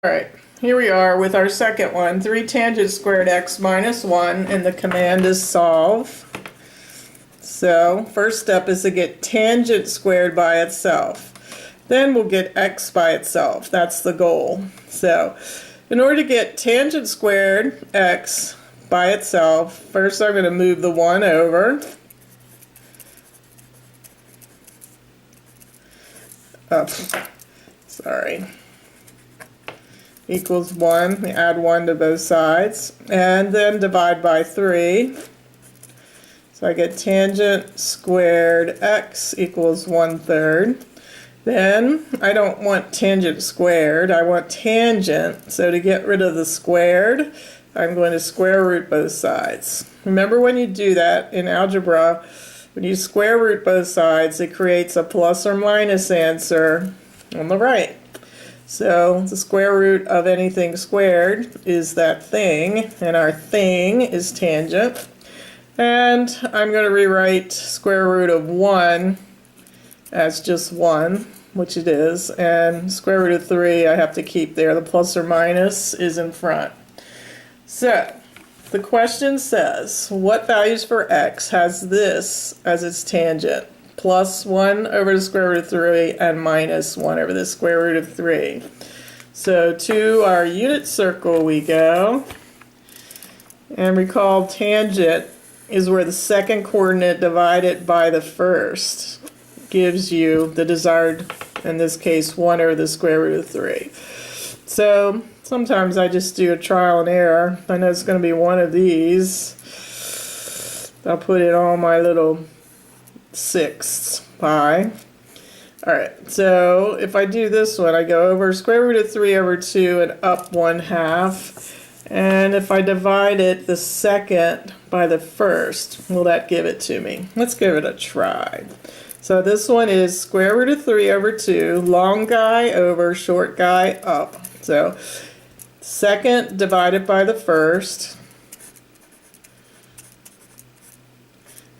Alright, here we are with our second one, 3 tangent squared x minus 1, and the command is solve. So, first step is to get tangent squared by itself. Then we'll get x by itself. That's the goal. So, in order to get tangent squared x by itself, first I'm going to move the 1 over. Sorry. Equals 1, we add 1 to both sides, and then divide by 3. So I get tangent squared x equals 1/3. Then I don't want tangent squared, I want tangent. So to get rid of the squared, I'm going to square root both sides. Remember when you do that in algebra, when you square root both sides, it creates a plus or minus answer on the right. So the square root of anything squared is that thing, and our thing is tangent. And I'm going to rewrite square root of 1 as just 1, which it is, and square root of 3 I have to keep there. The plus or minus is in front. So the question says, what values for x has this as its tangent? Plus 1 over the square root of 3 and minus 1 over the square root of 3. So to our unit circle we go. And recall tangent is where the second coordinate divided by the first gives you the desired, in this case, 1 over the square root of 3. So sometimes I just do a trial and error. I know it's going to be one of these. I'll put in all my little sixths pi. Alright, so if I do this one, I go over square root of 3 over 2 and up 1/2. And if I divide it, the second by the first, will that give it to me? Let's give it a try. So this one is square root of 3 over 2, long guy over short guy up. So second divided by the first.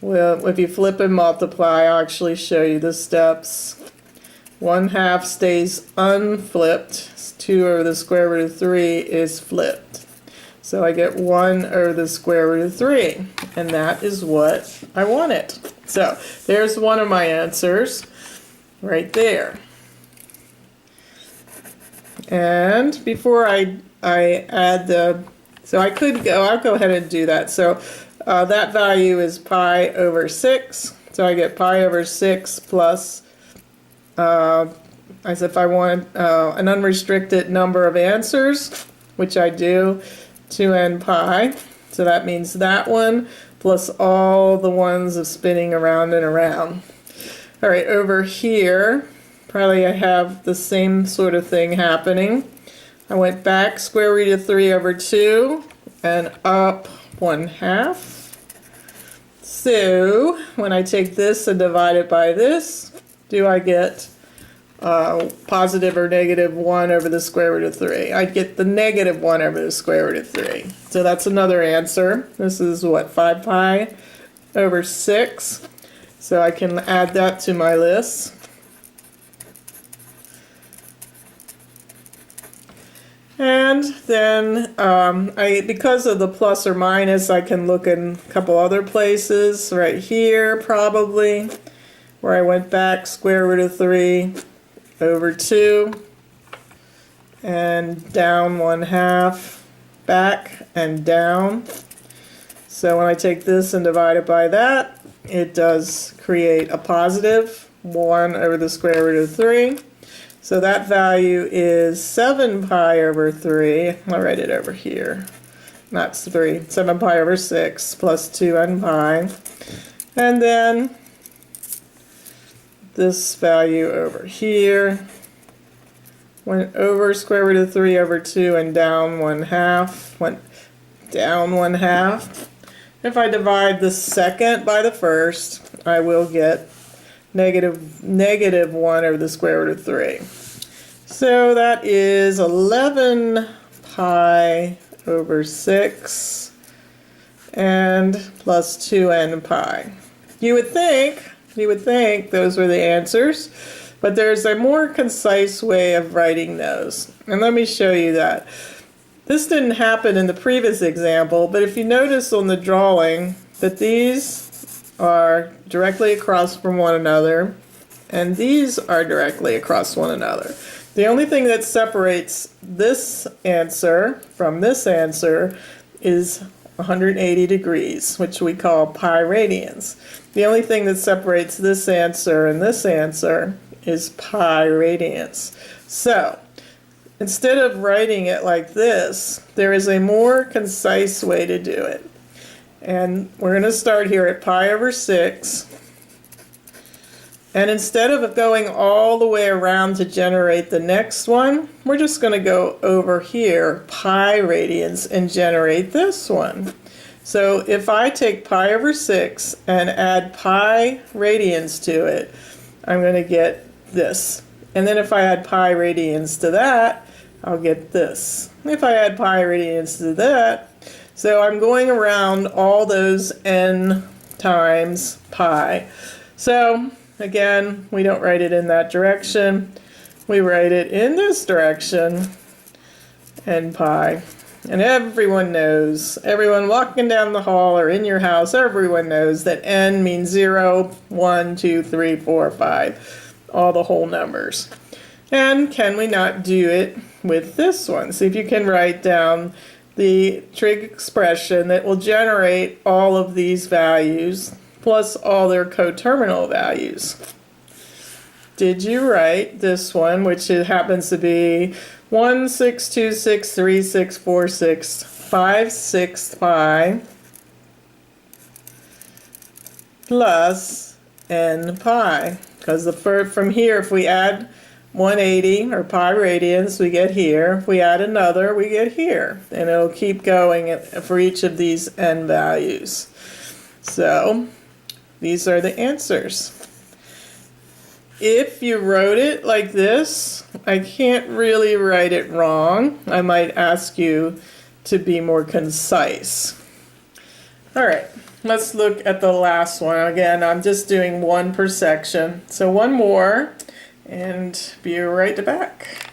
Well, if you flip and multiply, I'll actually show you the steps. 1/2 stays unflipped. 2 over the square root of 3 is flipped. So I get 1 over the square root of 3. And that is what I wanted. So there's one of my answers right there. And before I add the, so I could go, I'll go ahead and do that. So that value is pi over 6. So I get pi over 6 plus, as if I want an unrestricted number of answers, which I do, 2n pi. So that means that one plus all the ones of spinning around and around. All right, over here, probably I have the same sort of thing happening. I went back square root of 3 over 2 and up 1/2. So when I take this and divide it by this, do I get positive or negative 1 over the square root of 3? I'd get the negative 1 over the square root of 3. So that's another answer. This is what, 5 pi over 6. So I can add that to my list. And then because of the plus or minus, I can look in a couple other places. Right here, probably, where I went back square root of 3 over 2 and down 1/2, back and down. So when I take this and divide it by that, it does create a positive 1 over the square root of 3. So that value is 7 pi over 3. I'll write it over here. Not 3. 7 pi over 6 plus 2n pi. And then this value over here went over square root of 3 over 2 and down 1/2. Went down 1/2. If I divide the second by the first, I will get negative 1 over the square root of 3. So that is 11 pi over 6 and plus 2n pi. You would think those were the answers. But there's a more concise way of writing those. And let me show you that. This didn't happen in the previous example, but if you notice on the drawing that these are directly across from one another, and these are directly across one another. The only thing that separates this answer from this answer is 180 degrees, which we call pi radians. The only thing that separates this answer and this answer is pi radians. So, instead of writing it like this, there is a more concise way to do it. And we're going to start here at pi over 6. And instead of going all the way around to generate the next one, we're just going to go over here, pi radians, and generate this one. So if I take pi over 6 and add pi radians to it, I'm going to get this. And then if I add pi radians to that, I'll get this. If I add pi radians to that, so I'm going around all those n times pi. So again, we don't write it in that direction. We write it in this direction, n pi. And everyone knows, everyone walking down the hall or in your house, everyone knows that n means 0, 1, 2, 3, 4, 5, all the whole numbers. And can we not do it with this one? See if you can write down the trig expression that will generate all of these values plus all their coterminal values. Did you write this one, which it happens to be 1, 6, 2, 6, 3, 6, 4, 6, 5, 6 pi plus n pi? Because from here, if we add 180 or pi radians, we get here. If we add another, we get here. And it'll keep going for each of these n values. So these are the answers. If you wrote it like this, I can't really write it wrong. I might ask you to be more concise. All right, let's look at the last one. Again, I'm just doing one per section. So one more, and be right back.